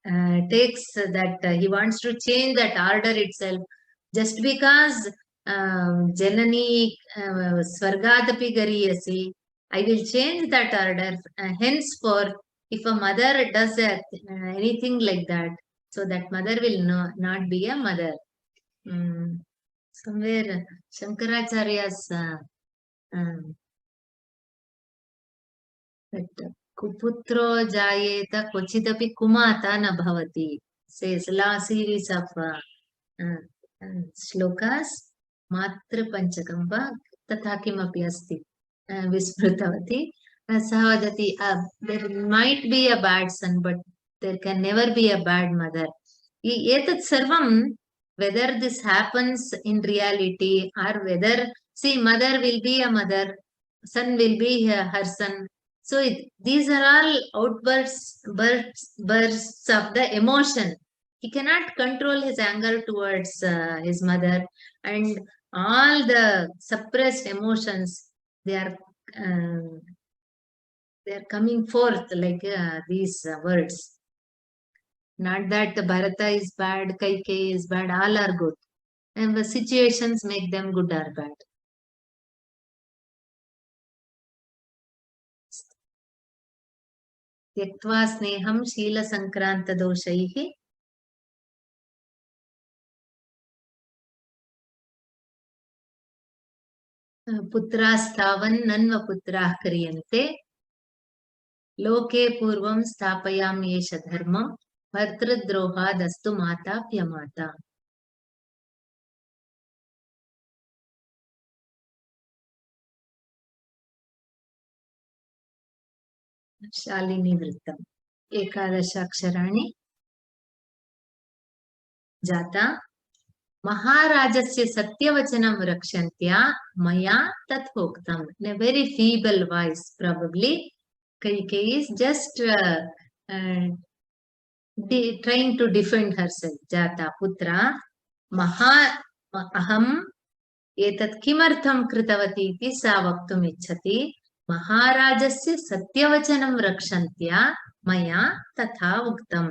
that he wants to change that order itself, just because Janani Swargadapi Gariyasi, I will change that order. Henceforth, if a mother does anything like that, so that mother will not be a mother. Somewhere Shankaracharya's Kuputro Jayeta Kochidapi Kumata na Bhavati, says last series of shlokas. Matra Panchakamba Tatha Kimapi Asti Visprutavati Sahavadati. There might be a bad son, but there can never be a bad mother. Etat Sarvam, whether this happens in reality, or whether, see, mother will be a mother, son will be her son. So these are all outbursts, bursts of the emotion. He cannot control his anger towards his mother, and all the suppressed emotions, they are coming forth like these words. Not that Bharata is bad, Kaikeyi is bad, all are good. And the situations make them good or bad. Tyaktva sneham shila sankranta doshaihi putrastavan nanva putrah kriyante loke purvam stapayam yesha dharma Bhartradrohadastu mata pyamata. Shalini Vrittam. Ekadasha Aksharani. Jata. Maharajasya Satyavachanam Rakshantya Maya Tathoktam. In a very feeble voice, probably. Kaikeyi is just trying to defend herself. Jata Putra. Aham etat kimartham kritavati iti sa vaktum ichhati. Maharajasya Satyavachanam Rakshantya Maya Tatha Uktam.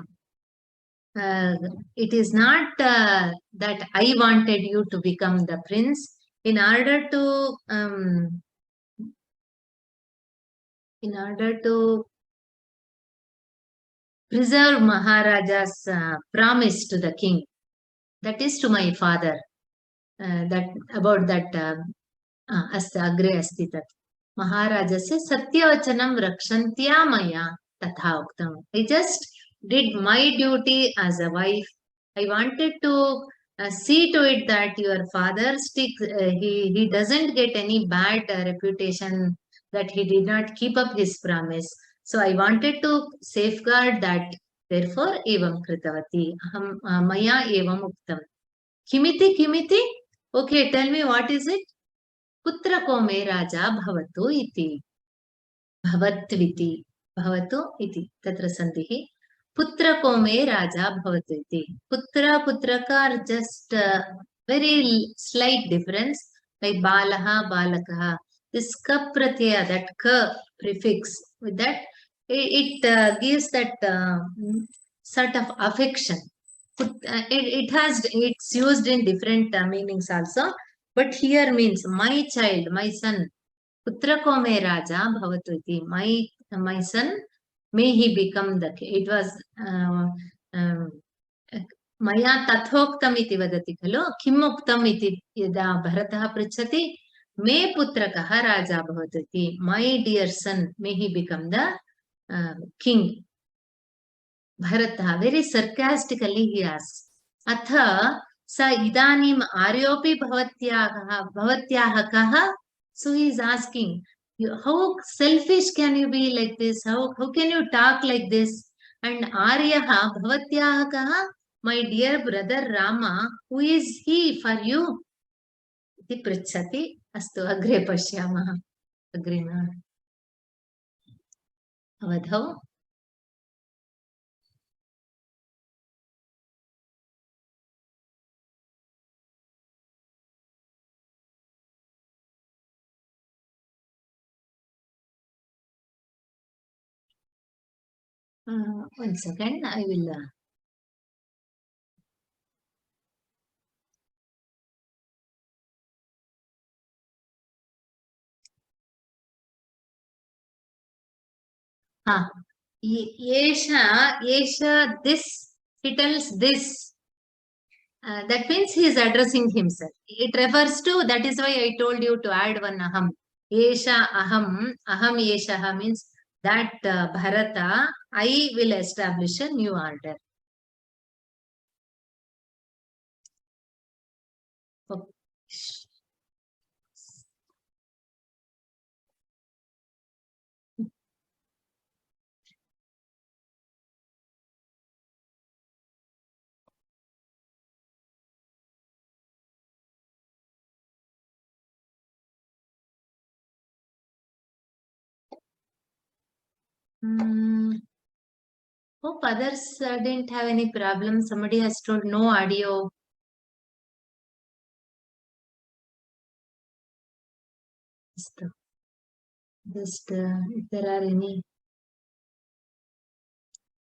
It is not that I wanted you to become the prince. In order to preserve Maharaja's promise to the king, that is to my father, that about that asta agre asti tat Maharajasya Satyavachanam Rakshantya Maya Tatha Uktam. I just did my duty as a wife. I wanted to see to it that your father he doesn't get any bad reputation, that he did not keep up his promise. So I wanted to safeguard that. Therefore, evam kritavati. Aham maya evam uktam. Kimiti? Okay, tell me what is it? Putra ko me raja bhavatu iti. Bhavattviti. Bhavatu iti. Tatra sandhihi. Putra ko me raja bhavatu iti. Putraka are just very slight difference. Like balaha, balakaha. This ka pratyaya, that ka prefix, with that, it gives that sort of affection. It's used in different meanings also. But here means my child, my son. Putra ko me raja bhavatu iti. My son, may he become the king. It was maya tathoktam iti vadati khalo. Kim uktam iti yada Bharatah pruchati. Me putrakah raja bhavatu iti. My dear son, may he become the king. Bharatah, very sarcastically he asks. Atha sa idanim aryopi bhavatyaha kaha. So he is asking, how selfish can you be like this? How can you talk like this? And aryaha bhavatyaha kaha, my dear brother Rama, who is he for you? Iti pruchati. Astu agre pashyamaha. Agrina. Avadhav. One second, I will. Yesha, this, he tells this. That means he is addressing himself. It refers to, that is why I told you to add one aham. Yesha aham yesha means that Bharata, I will establish a new order. Okay. Hope others didn't have any problem. Somebody has told no audio. Just if there are any.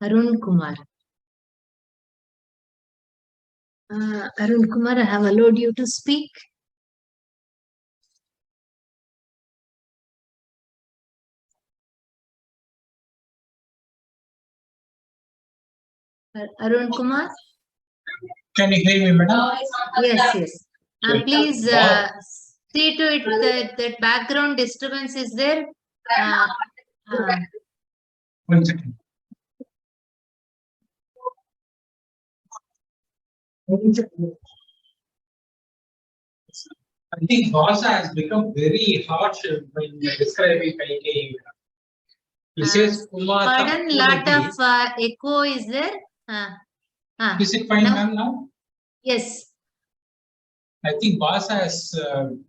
Arun Kumar. Arun Kumar, I have allowed you to speak. Arun Kumar? Can you hear me, madam? Yes. Please see to it that background disturbance is there. 1 second. I think Bhasa has become very harsh when describing Kaikeyi. He says pardon, lot of echo is there. Is it fine now? Yes. I think Bhasa is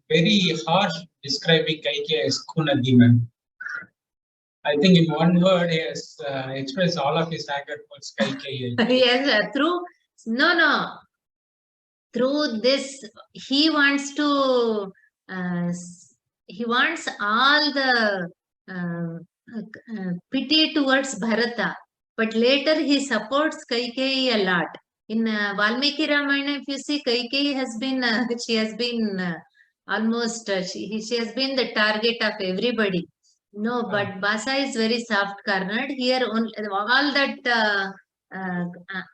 very harsh describing Kaikeyi as Kunadi, ma'am. I think in one word he has expressed all of his anger towards Kaikeyi. Yes, through this he wants to he wants all the pity towards Bharata, but later he supports Kaikeyi a lot. In Valmiki Ramayana, if you see, Kaikeyi has been she has been almost she has been the target of everybody. No, but Bhasa is very soft cornered. Here all that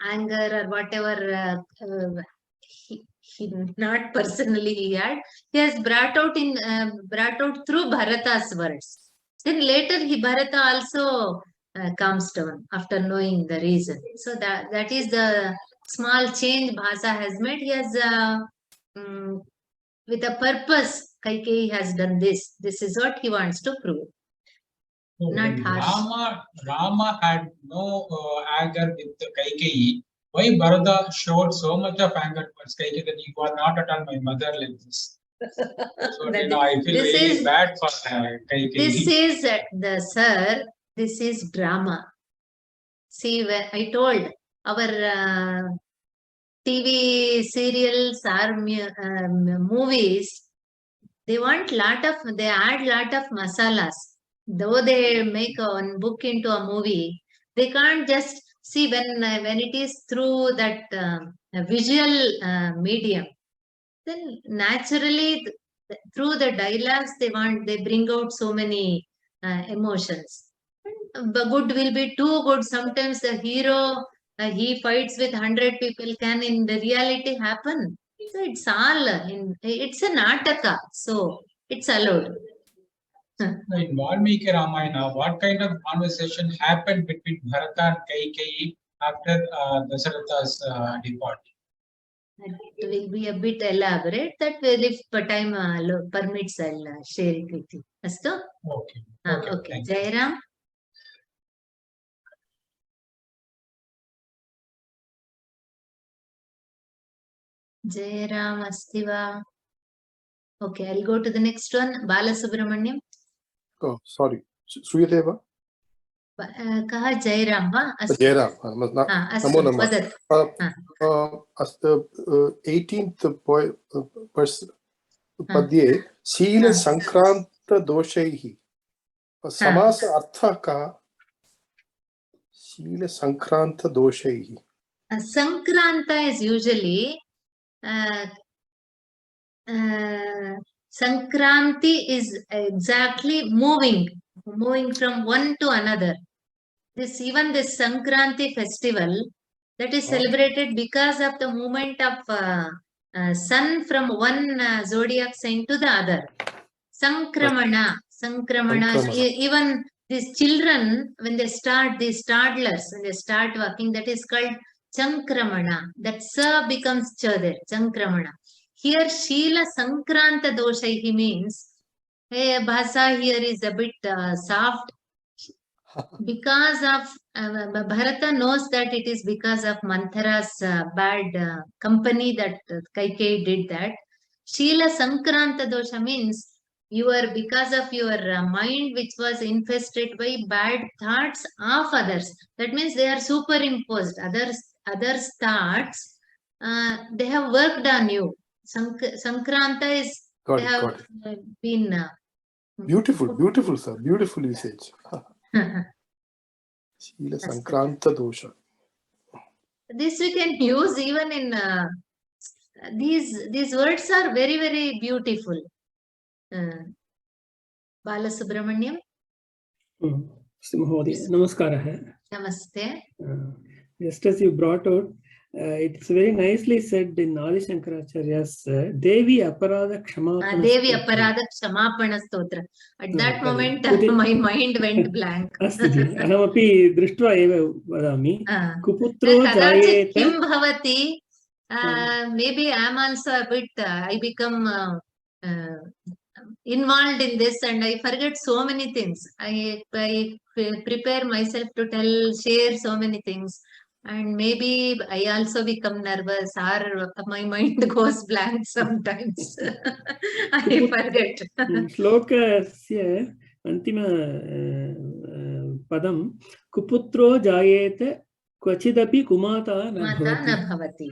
anger or whatever he not personally he has brought out through Bharata's words. Then later Bharata also calms down after knowing the reason. So that is the small change Bhasa has made. He has with a purpose. Kaikeyi has done this. This is what he wants to prove. Not harsh. Rama had no anger with Kaikeyi. Why Bharata showed so much of anger towards Kaikeyi that you are not at all my mother like this? So I feel really bad for Kaikeyi. This is this is drama. See, when I told our TV serials or movies, they add lot of masalas. Though they make one book into a movie, they can't just see when it is through that visual medium. Then naturally, through the dialogues, they bring out so many emotions. The good will be too good. Sometimes the hero he fights with 100 people can in the reality happen. So it's all it's a nataka, so it's allowed. In Valmiki Ramayana, what kind of conversation happened between Bharata and Kaikeyi after Dasharatha's departure? It will be a bit elaborate. That will, if time permits, I'll share it with you. Astu? Okay. Okay. Jairam. Jairam Astiva. Okay, I'll go to the next one. Balasubramaniam. Oh, sorry. Suyadeva? Kaha Jairam, va? Jairam. Astu, vadat. As the 18th padye, Shila Sankranta Doshaihi. Samasa Artha ka Shila Sankranta Doshaihi. Sankranta is usually Sankranti is exactly moving from one to another. Even this Sankranti festival that is celebrated because of the movement of sun from one zodiac sign to the other. Sankramana. Even these children, when they start, these toddlers, when they start walking, that is called Chankramana. That sa becomes cha there, Chankramana. Here, Shila Sankranta Doshaihi means, hey, Bhasa here is a bit soft. Because of Bharata knows that it is because of Manthara's bad company that Kaikeyi did that. Shila Sankranta Dosha means because of your mind which was infested by bad thoughts of others. That means they are superimposed. Others' thoughts, they have worked on you. Sankranta is been Beautiful, sir. Beautiful usage. Shila Sankranta Dosha. This we can use even in these words are very, very beautiful. Balasubramaniam. Namaskara. Namaste. Just as you brought out, it's very nicely said in Adi Shankaracharya's Devi Aparada Kshamapana. Devi Aparada Kshamapana Stotra. At that moment, my mind went blank. Astuji. Ahamapi drishtva eva vadami. Kuputro kadachit jayeta. kim bhavati Maybe I'm also a bit, I become involved in this and I forget so many things. I prepare myself to share so many things. And maybe I also become nervous or my mind goes blank sometimes. I forget. Shlokasya antima padam kuputro jayete kvachidapi kumata na bhavati.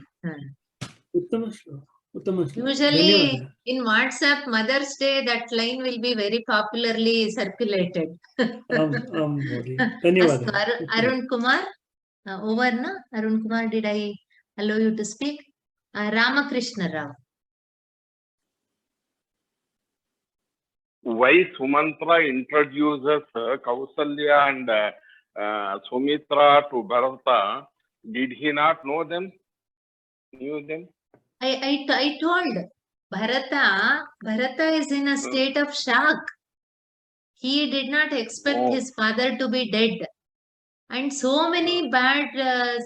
Uttama shloka. Usually in WhatsApp Mother's Day, that line will be very popularly circulated. Arun Kumar, over na? Arun Kumar, did I allow you to speak? Ramakrishna Rao. Why Sumantra introduces Kausalya and Sumitra to Bharata? Did he not know them? Knew them? I told Bharata is in a state of shock. He did not expect his father to be dead. And so many bad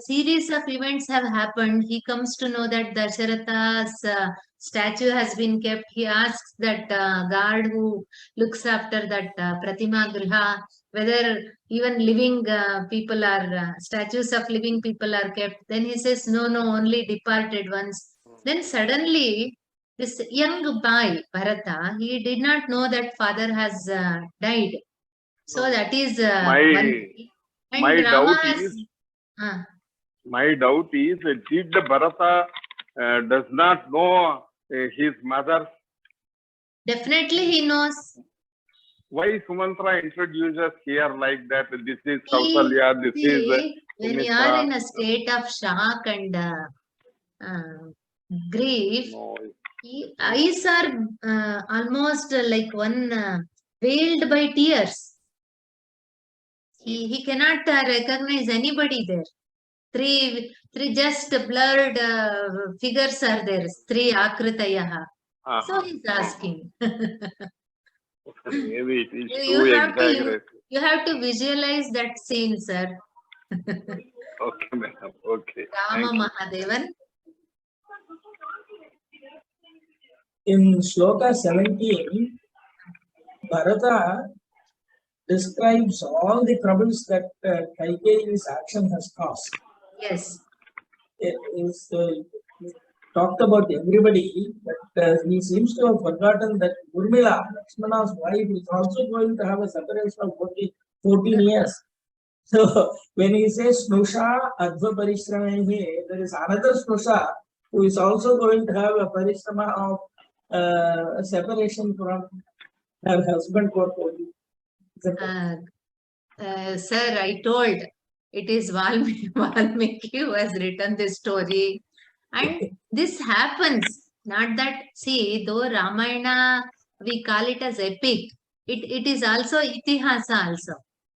series of events have happened. He comes to know that Dasharatha's statue has been kept. He asks that guard who looks after that Pratima Griha, whether even living people are, statues of living people are kept. Then he says, no, only departed ones. Then suddenly, this young boy, Bharata, he did not know that father has died. So that is my doubt is, did Bharata does not know his mother? Definitely he knows. Why Sumantra introduces here like that? This is Kausalya, this is when you are in a state of shock and grief, eyes are almost like one veiled by tears. He cannot recognize anybody there. Three just blurred figures are there. Three akritayaha. So he's asking. Maybe it is too exaggerated. You have to visualize that scene, sir. Okay, madam. Okay. Rama Mahadevan. In Shloka 17, Bharata describes all the troubles that Kaikeyi's action has caused. Yes. It is talked about everybody, but he seems to have forgotten that Urmila, Lakshmana's wife, is also going to have a separation of 14 years. So when he says Snusha Adva Parishramahe, there is another Snusha who is also going to have a parishrama of separation from her husband for 14. Sir, I told it is Valmiki who has written this story. And this happens. Not that, see, though Ramayana, we call it as epic, it is also itihasa also.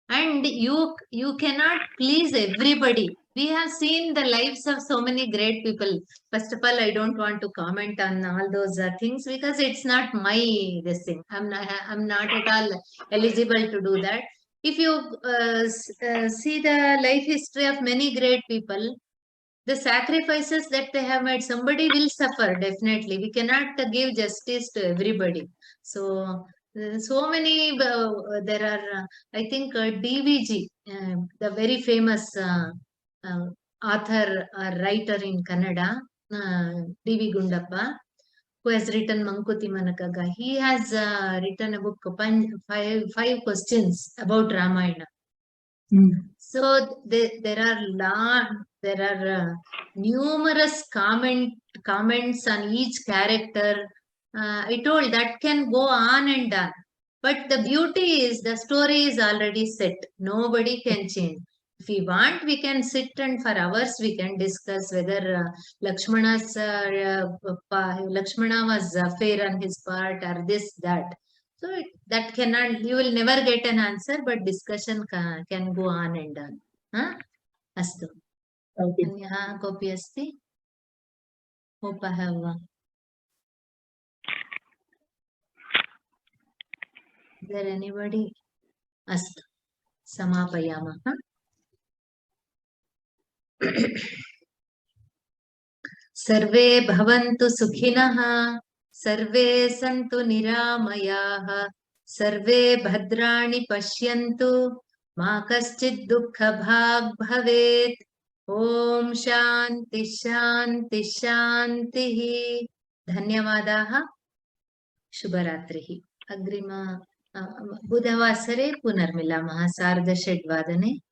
And you cannot please everybody. We have seen the lives of so many great people. First of all, I don't want to comment on all those things because it's not my this thing. I'm not at all eligible to do that. If you see the life history of many great people, the sacrifices that they have made, somebody will suffer, definitely. We cannot give justice to everybody. So many, there are, I think DVG, the very famous author or writer in Kannada, D.V. Gundappa, who has written Pratimanatakam. He has written a book, five questions about Ramayana. So there are numerous comments on each character. I told that can go on and on. But the beauty is the story is already set. Nobody can change. If we want, we can sit and for hours we can discuss whether Lakshmana was fair on his part or this, that. So that cannot, you will never get an answer, but discussion can go on and on. Astu. Anyah kopi asti? Hope I have. Is there anybody? Astu. Samapayama. सर्वे भवन्तु सुखिनः, सर्वे सन्तु निरामयाः, सर्वे भद्राणि पश्यन्तु, मा कश्चित् दुःखभाग् भवेत्। ॐ शान्ति शान्ति शान्तिः। धन्यवादाः। शुभरात्रिः। अग्रिम बुधवासरे पुनर्मिलामः 6:30 वादने।